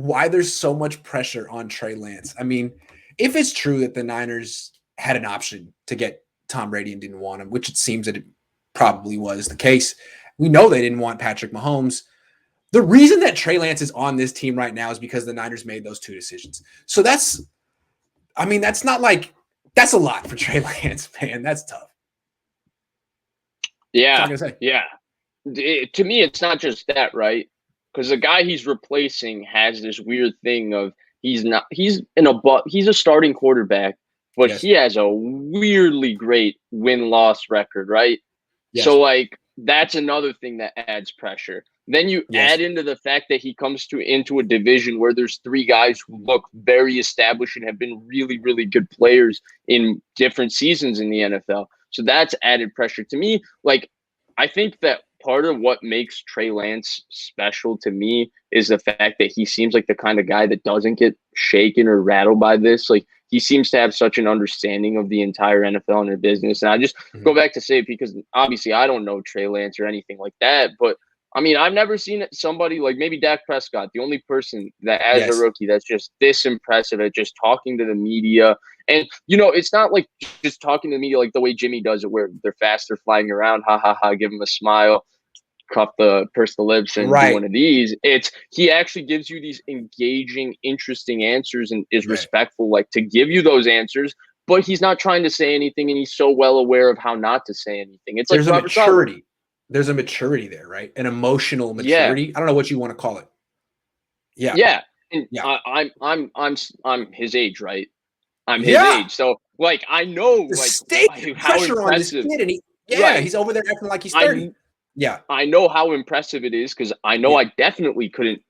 why there's so much pressure on Trey Lance. I mean, if it's true that the Niners had an option to get Tom Brady and didn't want him, which it seems that it probably was the case, we know they didn't want Patrick Mahomes. The reason that Trey Lance is on this team right now is because the Niners made those two decisions. So that's not like, that's a lot for Trey Lance, man. That's tough. Yeah. Yeah. To me, it's not just that, right? Because the guy he's replacing has this weird thing of he's a starting quarterback, but Yes. he has a weirdly great win-loss record, right? Yes. So like that's another thing that adds pressure. Then you Yes. add into the fact that he comes into a division where there's three guys who look very established and have been really, really good players in different seasons in the NFL. So that's added pressure to me. Like, I think that part of what makes Trey Lance special to me is the fact that he seems like the kind of guy that doesn't get shaken or rattled by this. Like, he seems to have such an understanding of the entire NFL and their business. And I just go back to say it because obviously I don't know Trey Lance or anything like that, but I mean, I've never seen somebody like maybe Dak Prescott, the only person that as a rookie that's just this impressive at just talking to the media. And, it's not like just talking to the media like the way Jimmy does it, where they're faster flying around, ha, ha, ha, give him a smile, cuff the lips and do one of these. He actually gives you these engaging, interesting answers and is respectful, like to give you those answers, but he's not trying to say anything and he's so well aware of how not to say anything. It's There's like a maturity. There's a maturity there, right? An emotional maturity. Yeah. I don't know what you want to call it. Yeah. Yeah. And I'm his age, right? I'm his age. So like I know how pressure on this impressive. kid and he's over there acting like he's 30. I know how impressive it is because I know I definitely couldn't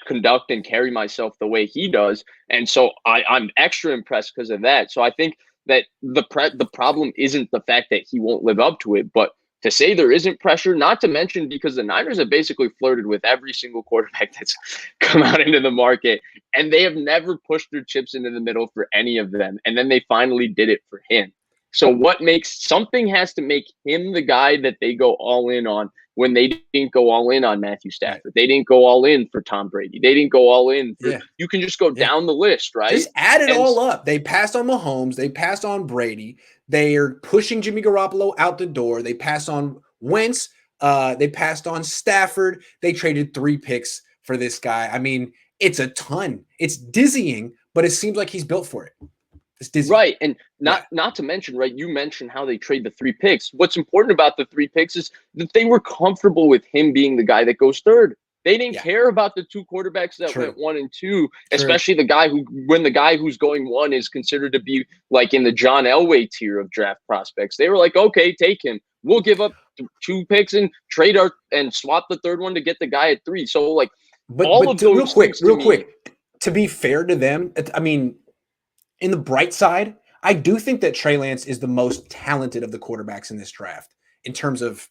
conduct and carry myself the way he does. And so I'm extra impressed because of that. So I think that the problem isn't the fact that he won't live up to it, but to say there isn't pressure, not to mention because the Niners have basically flirted with every single quarterback that's come out into the market, and they have never pushed their chips into the middle for any of them. And then they finally did it for him. So something has to make him the guy that they go all in on when they didn't go all in on Matthew Stafford. They didn't go all in for Tom Brady. They didn't go all in for, you can just go down the list, right? Just add it all up. They passed on Mahomes. They passed on Brady. They are pushing Jimmy Garoppolo out the door. They passed on Wentz. They passed on Stafford. They traded 3 picks for this guy. I mean, it's a ton. It's dizzying, but it seems like he's built for it. Right. And not to mention, right, you mentioned how they trade the 3 picks. What's important about the 3 picks is that they were comfortable with him being the guy that goes third. They didn't care about the 2 quarterbacks that went 1 and 2, especially the guy who's going 1 is considered to be like in the John Elway tier of draft prospects. They were like, okay, take him. We'll give up 2 picks and trade and swap the 3rd one to get the guy at 3. So like, real quick, to be fair to them, I mean, in the bright side, I do think that Trey Lance is the most talented of the quarterbacks in this draft in terms of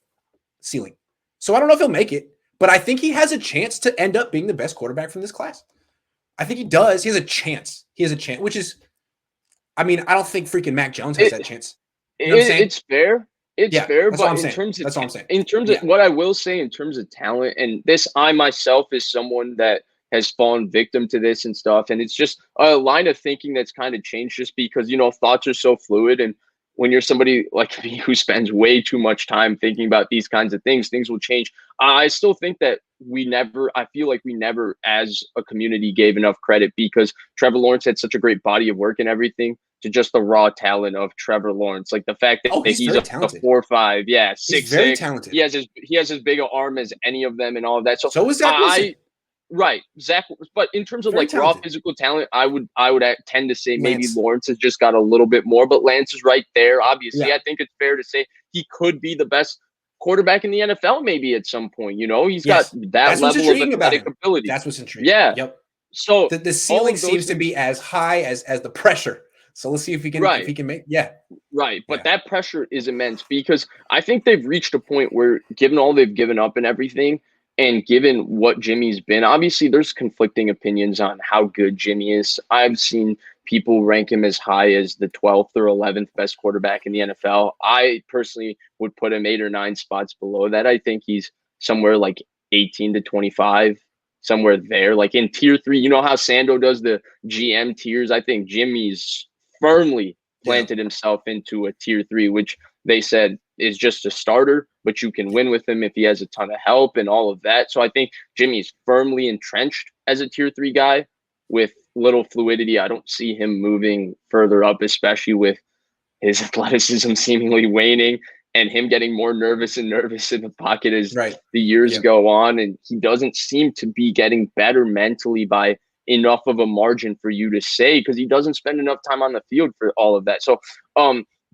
ceiling. So I don't know if he'll make it, but I think he has a chance to end up being the best quarterback from this class. I think he does. He has a chance. Which is, I mean, I don't think freaking Mac Jones has that chance. You know what I'm saying? It's fair. It's fair, but that's all I'm saying. In terms of what I will say in terms of talent, and this, I myself is someone that has fallen victim to this and stuff. And it's just a line of thinking that's kind of changed just because, thoughts are so fluid. And when you're somebody like me who spends way too much time thinking about these kinds of things will change. I still think that I feel like we never as a community gave enough credit because Trevor Lawrence had such a great body of work and everything to just the raw talent of Trevor Lawrence. Like the fact that he's a 4.5, 6'6". Very talented. He has as big an arm as any of them and all of that. So is Zach Wilson. Right, Zach. But in terms of raw physical talent, I would tend to say maybe Lawrence has just got a little bit more, but Lance is right there. Obviously, I think it's fair to say he could be the best quarterback in the NFL maybe at some point. He's got that level of athletic ability. That's what's intriguing. Yeah. Yep. So the ceiling seems to be as high as the pressure. So let's see if he can make Right. But that pressure is immense because I think they've reached a point where given all they've given up and everything, and given what Jimmy's been, obviously there's conflicting opinions on how good Jimmy is. I've seen people rank him as high as the 12th or 11th best quarterback in the NFL. I personally would put him 8 or 9 spots below that. I think he's somewhere like 18 to 25 somewhere there, like in tier 3. You know how Sando does the GM tiers? I think Jimmy's firmly planted himself into a tier 3, which they said is just a starter, but you can win with him if he has a ton of help and all of that. So I think Jimmy's firmly entrenched as a tier 3 guy with little fluidity. I don't see him moving further up, especially with his athleticism seemingly waning and him getting more nervous and nervous in the pocket as the years go on. And he doesn't seem to be getting better mentally by enough of a margin for you to say, because he doesn't spend enough time on the field for all of that. So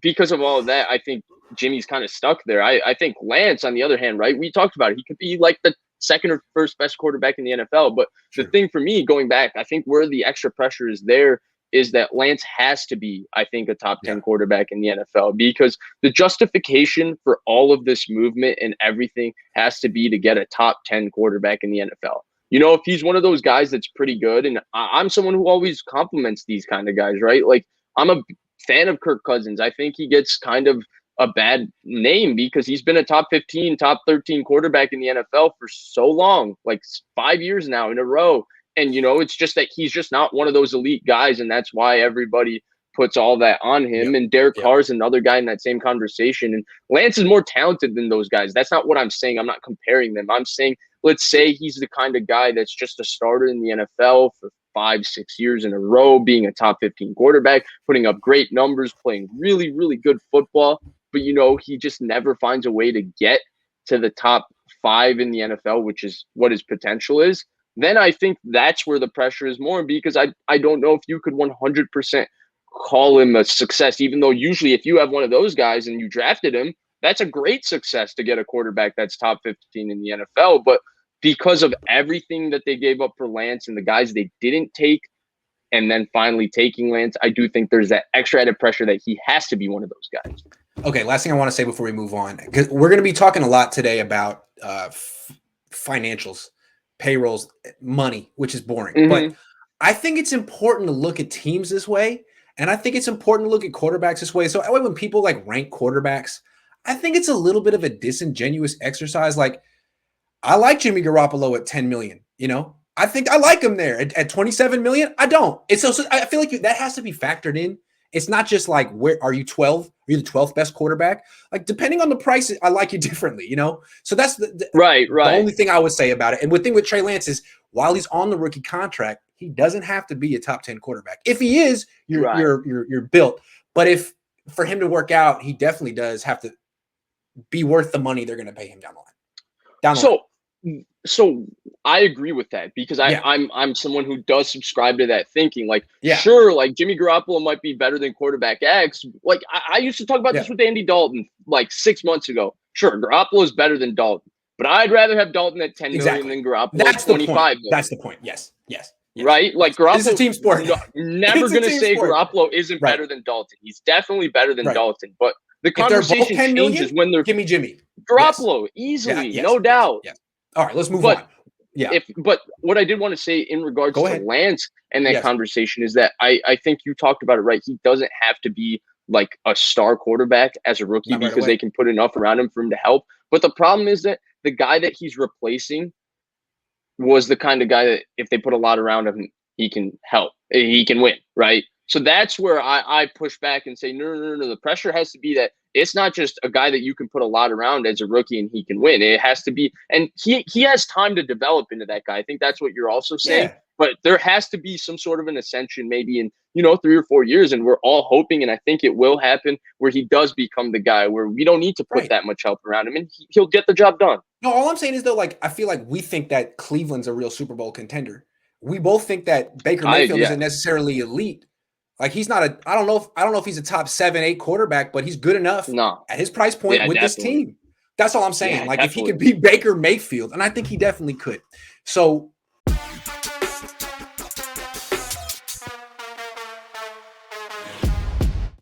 because of all of that, I think Jimmy's kind of stuck there. I think Lance, on the other hand, right, we talked about it. He could be like the second or first best quarterback in the NFL. But the thing for me, going back, I think where the extra pressure is there is that Lance has to be, I think, a top 10 quarterback in the NFL, because the justification for all of this movement and everything has to be to get a top 10 quarterback in the NFL. You know, if he's one of those guys that's pretty good, and I'm someone who always compliments these kind of guys, right? Like, I'm a fan of Kirk Cousins. I think he gets kind of a bad name because he's been a top 15, top 13 quarterback in the NFL for so long, like 5 years now in a row. And, you know, it's just that he's just not one of those elite guys. And that's why everybody puts all that on him. And Derek Carr's another guy in that same conversation. And Lance is more talented than those guys. That's not what I'm saying. I'm not comparing them. I'm saying, let's say he's the kind of guy that's just a starter in the NFL for 5-6 years in a row, being a top 15 quarterback, putting up great numbers, playing really, really good football. But, you know, he just never finds a way to get to the top 5 in the NFL, which is what his potential is. Then I think that's where the pressure is more, because I don't know if you could 100% call him a success, even though usually if you have one of those guys and you drafted him, that's a great success to get a quarterback that's top 15 in the NFL. But because of everything that they gave up for Lance and the guys they didn't take, and then finally taking Lance, I do think there's that extra added pressure that he has to be one of those guys. Okay, last thing I want to say before we move on, because we're going to be talking a lot today about financials, payrolls, money, which is boring. But I think it's important to look at teams this way. And I think it's important to look at quarterbacks this way. So when people like rank quarterbacks, I think it's a little bit of a disingenuous exercise. Like, I like Jimmy Garoppolo at 10 million, you know, I think I like him there at 27 million. I don't. It's so I feel like that has to be factored in. It's not just like, where are you 12? Are you the 12th best quarterback? Like, depending on the price, I like you differently, you know? So that's the only thing I would say about it. And the thing with Trey Lance is, while he's on the rookie contract, he doesn't have to be a top 10 quarterback. If he is, you're built. But if for him to work out, he definitely does have to be worth the money they're going to pay him down the line. So I agree with that, because I'm someone who does subscribe to that thinking. Like, sure, like Jimmy Garoppolo might be better than quarterback X. Like, I used to talk about this with Andy Dalton like 6 months ago. Sure, Garoppolo is better than Dalton, but I'd rather have Dalton at 10 million than Garoppolo at 25 million. That's the point. Yes. Right? Like, Garoppolo is a team sport. Never going to say Garoppolo isn't better than Dalton. He's definitely better than Dalton, but the conversation changes when they're give me Jimmy Garoppolo easily, no doubt. All right, let's move on. But what I did want to say in regards to Lance and that conversation is that I think you talked about it right. He doesn't have to be like a star quarterback as a rookie, because they can put enough around him for him to help. But the problem is that the guy that he's replacing was the kind of guy that if they put a lot around him, he can help. He can win, right? So that's where I push back and say, no. The pressure has to be that it's not just a guy that you can put a lot around as a rookie and he can win. It has to be, and he has time to develop into that guy. I think that's what you're also saying. But there has to be some sort of an ascension, maybe in 3 or 4 years, and we're all hoping, and I think it will happen, where he does become the guy where we don't need to put that much help around him, and he'll get the job done. No, all I'm saying is, though, like, I feel like we think that Cleveland's a real Super Bowl contender. We both think that Baker Mayfield isn't necessarily elite. Like, he's not I don't know if he's a top 7, 8 quarterback, but he's good enough at his price point with this team. That's all I'm saying. Like, if he could beat Baker Mayfield, and I think he definitely could. So